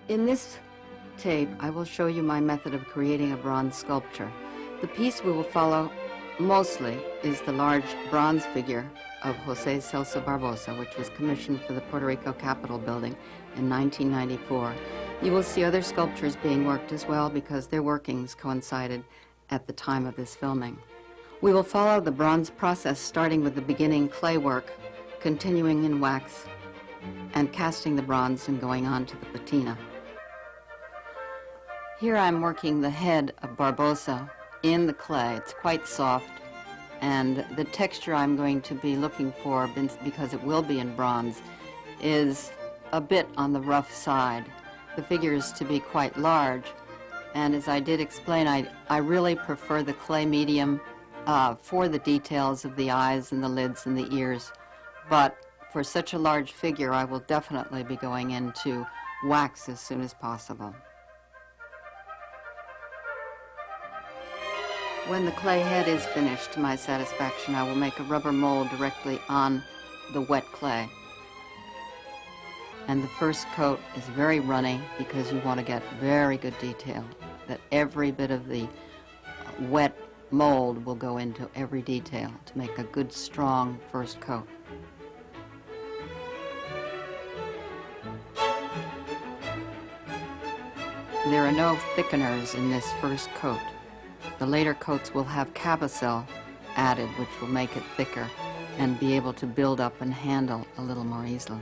In this tape, I will show you my method of creating a bronze sculpture. The piece we will follow mostly is the large bronze figure of Jose Celso Barbosa, which was commissioned for the Puerto Rico Capitol building in 1994. You will see other sculptures being worked as well because their workings coincided at the time of this filming. We will follow the bronze process starting with the beginning clay work, continuing in wax, and casting the bronze and going on to the patina. Here I'm working the head of Barbosa in the clay. It's quite soft, and the texture I'm going to be looking for, because it will be in bronze, is a bit on the rough side. The figure is to be quite large, and as I did explain, I really prefer the clay medium for the details of the eyes and the lids and the ears, but for such a large figure I will definitely be going into wax as soon as possible. When the clay head is finished to my satisfaction, I will make a rubber mold directly on the wet clay. And the first coat is very runny because you want to get very good detail, that every bit of the wet mold will go into every detail to make a good, strong first coat. There are no thickeners in this first coat. The later coats will have Cabocel added, which will make it thicker and be able to build up and handle a little more easily.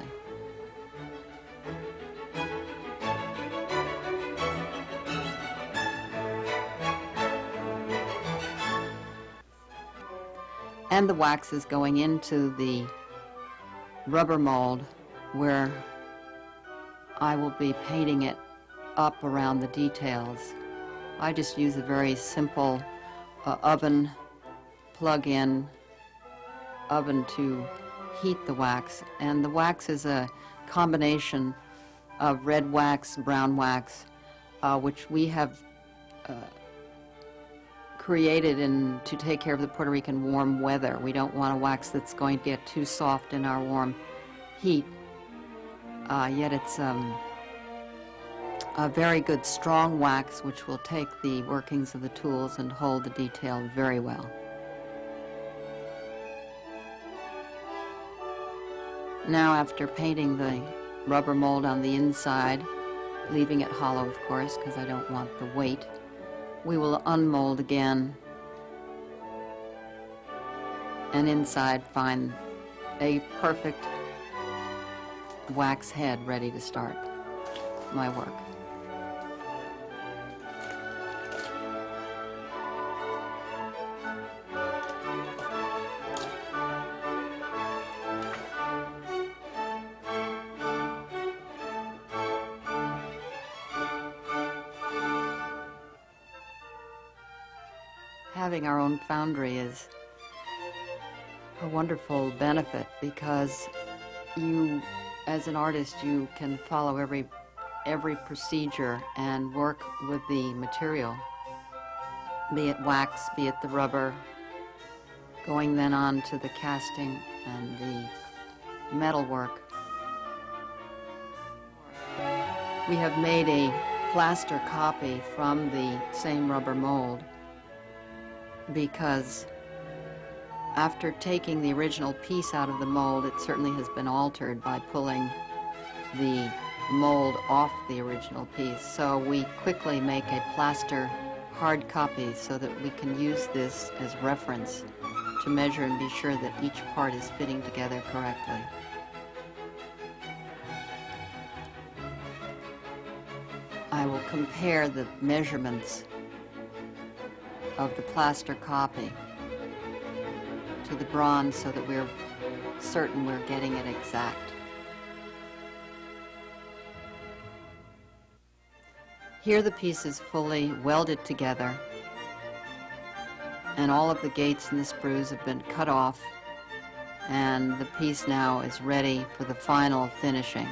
And the wax is going into the rubber mold where I will be painting it up around the details. I just use a very simple oven, plug-in oven to heat the wax. And the wax is a combination of red wax, brown wax, which we have created to take care of the Puerto Rican warm weather. We don't want a wax that's going to get too soft in our warm heat. Yet it's a very good strong wax which will take the workings of the tools and hold the detail very well. Now, after painting the rubber mold on the inside, leaving it hollow of course because I don't want the weight, we will unmold again and inside find a perfect wax head ready to start my work. Having our own foundry is a wonderful benefit because you, as an artist, you can follow every procedure and work with the material, be it wax, be it the rubber, going then on to the casting and the metal work. We have made a plaster copy from the same rubber mold because after taking the original piece out of the mold, it certainly has been altered by pulling the mold off the original piece. So we quickly make a plaster hard copy so that we can use this as reference to measure and be sure that each part is fitting together correctly. I will compare the measurements of the plaster copy to the bronze so that we're certain we're getting it exact. Here the piece is fully welded together and all of the gates and the sprues have been cut off and the piece now is ready for the final finishing.